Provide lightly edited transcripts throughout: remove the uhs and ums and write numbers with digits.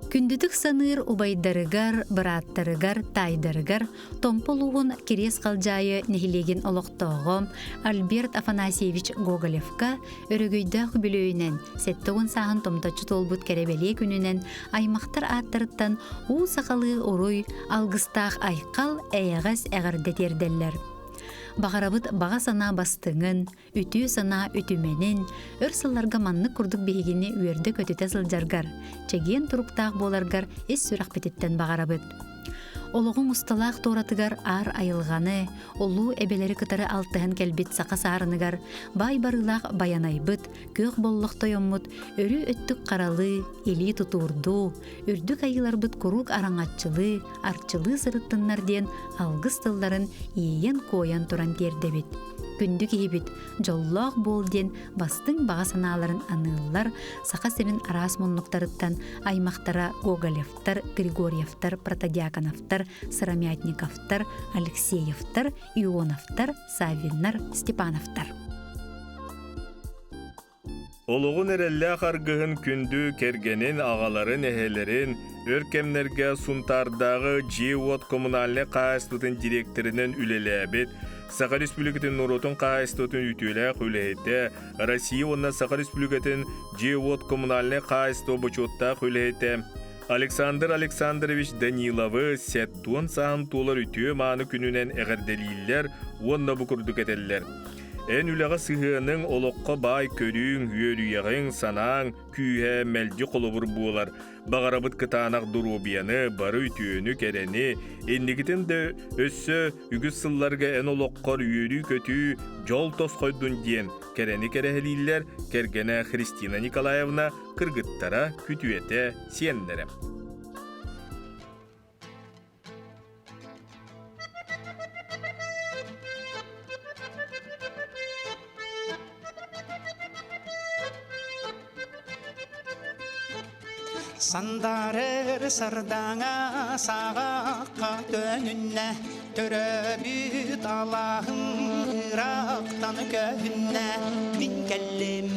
Күндүтүк саныр убайдарыгар, быраттарыгар, тайдарыгар, томполуғын керес қалжайы нехилеген олықтоғым Альберт Афанасьевич Гоголевка өрігүйді хүбілөйінен, сәттіғын сағын томтачы толбут кәребеле күнінен аймақтар аттырыттан у сақалы оруй алғыстақ айқал әйәғас әғірдетерделлер. Бағарабыт баға сана бастыңын, үтü сана үтіменін, өрсылларға манны күрдік бейгені үйерді көтіте сылжаргар, чеген тұруқтақ боларгар ес сүрақ бететтен бағарабыт. Олығын ұсталақ торатыгар ар айылғаны, олу әбелері кытары алтығын кәлбет сақа сарыныгар, бай барылақ баянайбыт, көк боллықтай оммут, өрі өттік қаралы, елі тұтурду, үрдік айыларбыт күрік араңатчылы, арчылы сырыттыннар ден алғыз тылларын иен коян туран тердебет. Күндік ебет, жоллақ бол ден бастың баға саналарын анылар, сақа сенін арас мұнлықтарыттан аймақтара Гоголевтар, Григорьевтар, Протодиаконовтар, Сырамятниковтар, Алексеевтар, Ионовтар, Савиннар, Степановтар. Олуғын әреллі қарғығын күнді кергенін ағаларын әхелерін өркемнерге сунтардағы Джиот коммунальны қайыстытын директорының үлеләбет, Сақа Республикатын Нұротын қайыстытын үтіләқ үләйті, Россия онна Сақа Республикатын Джиот коммунальны қайысты бұчоттақ үләйті. Александр Александрович Даниловы сәттуын сағын толар үтіе маны күнінен әғірделейлер, онна бұқырдық әтелілер. Ән үліға сығының олыққа бай көрің, үйерүйеғің, санаң, күйе, мәлді қолыбыр болар. Бағарабыт кытанақ дұрубияны, бары үтіөні кәрәні, әннігітін де өссі үгіз сылларға ән олыққар үйері көті жол тос қойдun ден кәрәні кәрәхілілер кәргені Христина Николаевна кыргыттара күтуеті сиенлері. Sandarır sardana sağaqqa dönünne Töröbüt Allah'ın Irak'tan köyünne Min kellim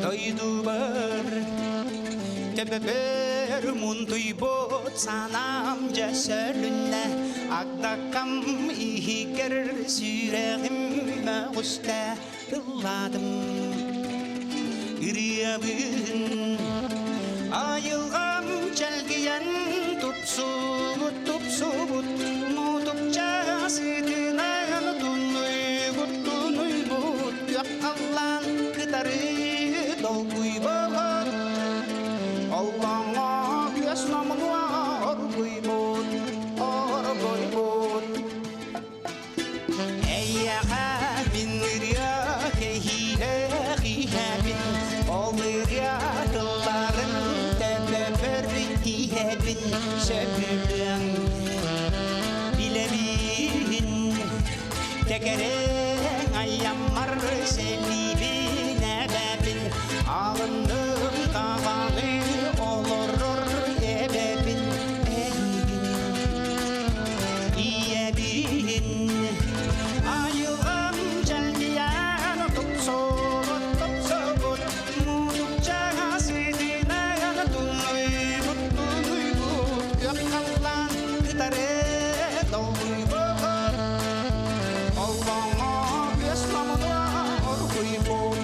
doydu var Töböbör munduy bot sanam cesölünne Akdakam ihiker süreğime usta Yılladım Iriyabın Ayılgam çelgiyen tupsubut tupsubut Mutupça sidinen tunuybut Yakallan kıtarı dolguybut Allah'a gösnamın var guybut Orguybut Eyyaha bin ırya kehihe hihe bin Olırya kılların Tebebin söpüldüm Bilemin Tekeren ayyammar selibin ebebin Ağındım kavalı olurur ebebin İyebin Ayılgam celgiyen tupsobut tupsobut Mudukça sidine Yakallan kıtarı dolguybut Allah'a gösnamın var guybut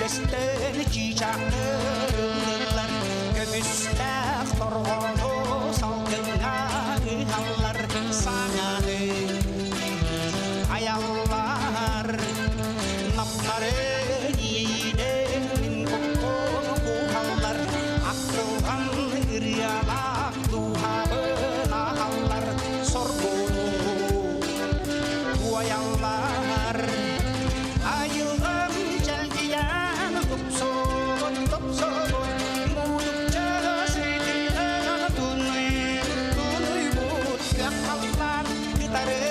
Üstün çiçekler Gömüşler torgonu salgına Hallar sana Ayallar Napları yiğidin Kokonu bu hallar Akılgan ıryalak Duhabına hallar Sorgunu Bu ayallar Ayılgan celgiyen tupsobut tupsobut Mudukça sidinen tunuybut Yakallar kıtarı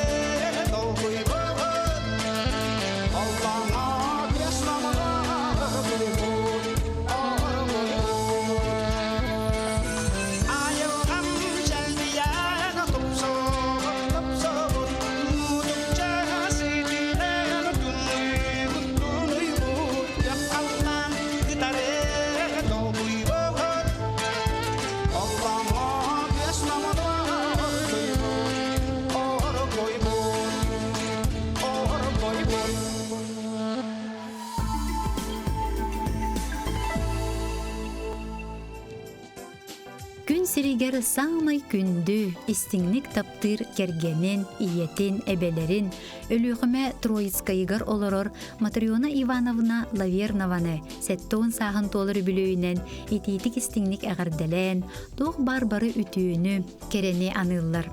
биһигер саамай күндү истиңник таптыр кергенин, иетин, эбелерин, өлүхөмө Троицкайгар олорор Матриона Ивановна Лавернованы сеттоон саахан толыр бүлөйүнен ититик истиңник агырделен, туох барбары үтүүнү керени аныллар.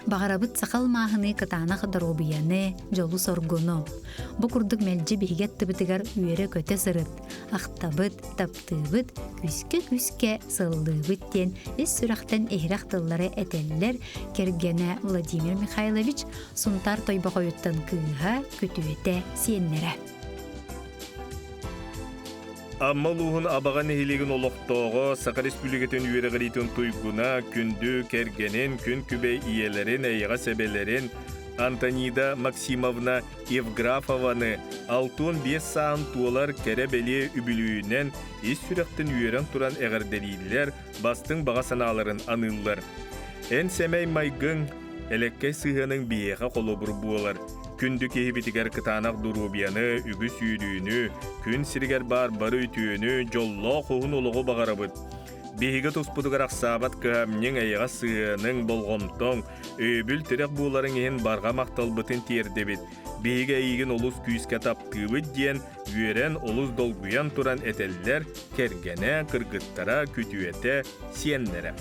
Бағарабыт сақал мағыны кытанақ дробияны, жолу соргуну. Бу курдук мэлжи биһигет тыбытыгар үйері көте сырыт. Ақтабыт, таптыбыт, күске сылдыбыт тен ес сүрақтен эхрах тыллары этеллер кергене Владимир Михайлович сунтар тойбақойыттан кыыға күтүөте сиеннере. Аммалуһун абаған эхилеген олоқтоғы Сақа Республикатын үйеріғаритын туйгуна күнді кергенин күн күбей иелерин әйіға себелерин Антонида Максимовна Евграфованы 6-5 саан туолар керебели үбілүүнен ис сүректен үйерен туран әғірделейлер бастың баға саналарын аныллар. Эн семей майгын элекке сыхының биеға қолы бұр буолар. Күнді кейбітігер кытанақ дұрубияны, үгі сүйдүүнү, күн сиригер бар бары үтүүнү, жолло қоғын олығы бағарабыд. Бейгі тұспыдығар ақсабат көмнен әйіға сыының болғымтон, өбіл тірек бұларын ең барға мақталбытын тердебіт. Бейгі әйігін олыс күйіске таптыбыд ден, үйерен олыс долгуян туран әтеллер, кергене, кыргыттара, күтуете, сиеннері.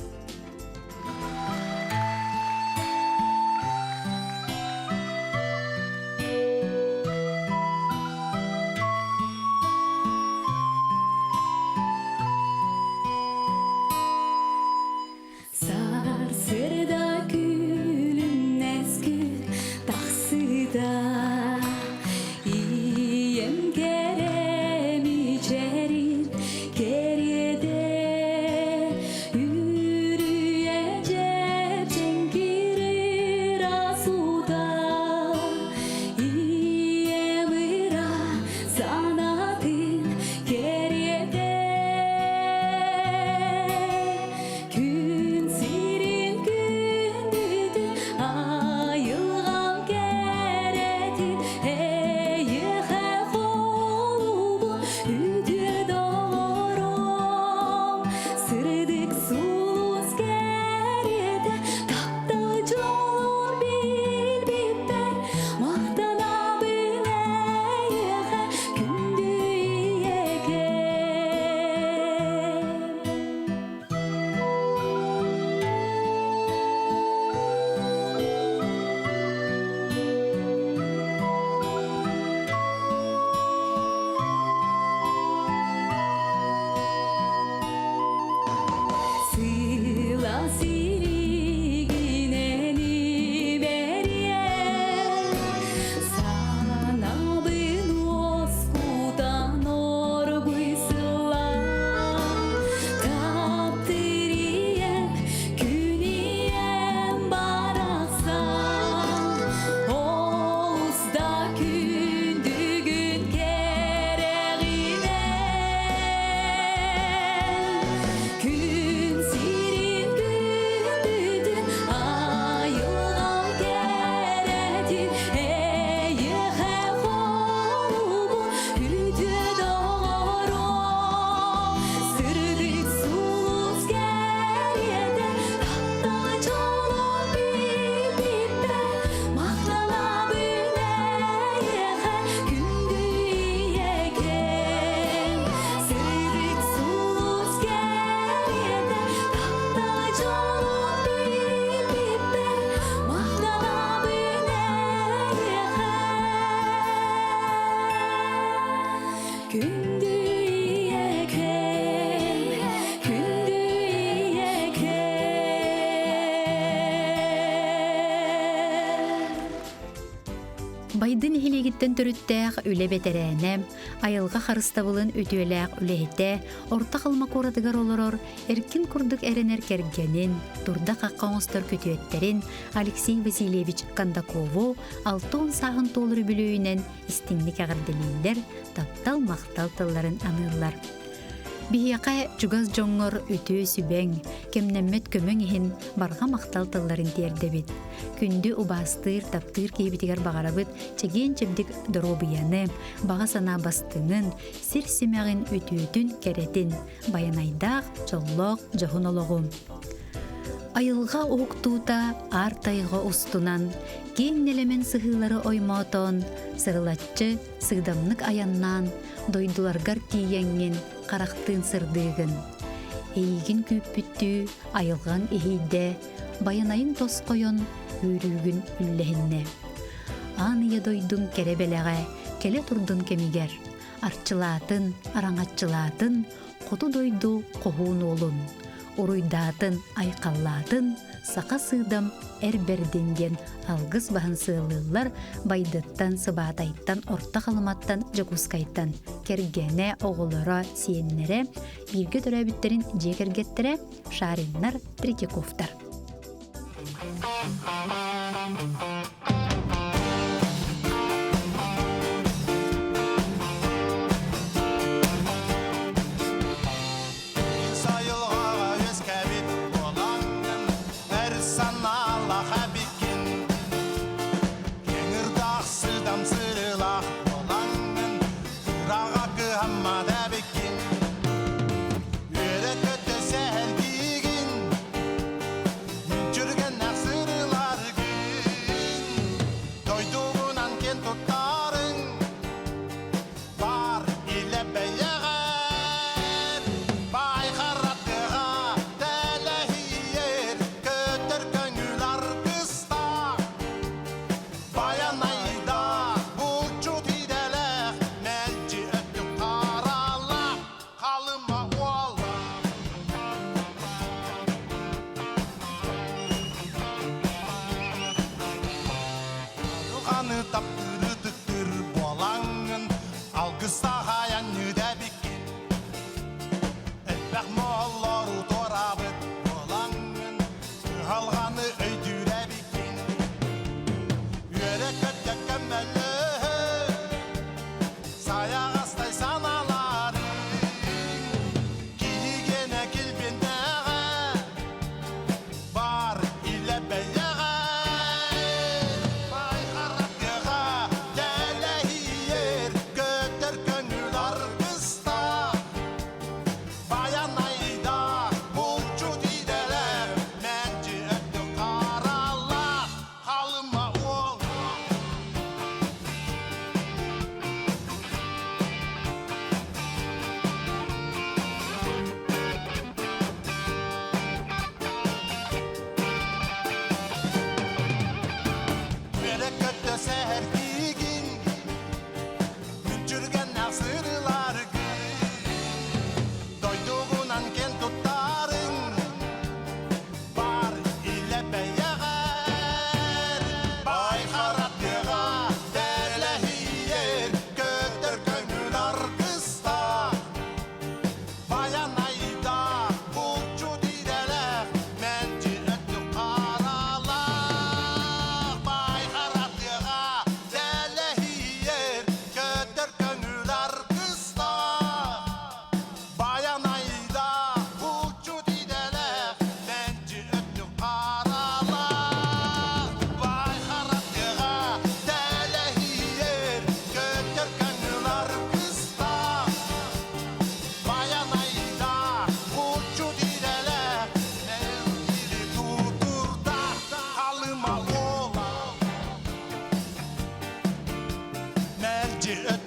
Байдын хилегиттен төрүттәк үле бетерәнем, айылга харыстабылын үтүеләк үләһите, орта кылма коратыгар олорор, эркин курдук эренер кергенин, турда каккаңыстар көтүеттерин Алексей Васильевич Кондакову 6 сагын толыры бүлөйүнен истиңник агырделийлер, таптал мактал тылларын аныллар. Бияқа жүгаз жоңғыр үті сүбәң, кемнеммет көмің ехін барға мақтал тылларын тердебет. Күнді убастыр, таптыр кейбітігер бағарабыт, чеген чебдік дробияны, баға сана бастыңын, сир сімәғін үтүетін керетін, баянайдақ, жоллоқ, жоғын олығым. Айылға оқтута артайға устунан, кейнелемен сығылары оймотон, сығылатчы сығдамнық аяннан, дойдуларгар тиенген қарақтын сырдығын. Эйгін күппүттүү айылған эхейде, баянайын тос қойон үрігін үлләхінне. Аныя дойдун керебелеге, келе турдун кемигер, арчылатын, араңатчылатын, қоту дойду қоғуын олун. Уруйдатын, айқаллатын, сақа сыдам әрберденген алгыс бағын сылылар байдыттан, сыбатайттан, орта қалыматтан, жакускайттан, кергене оғылыра сиеннере, бирге төрәбіттерін жекергеттері, шариннар, Третьяковтар. Melci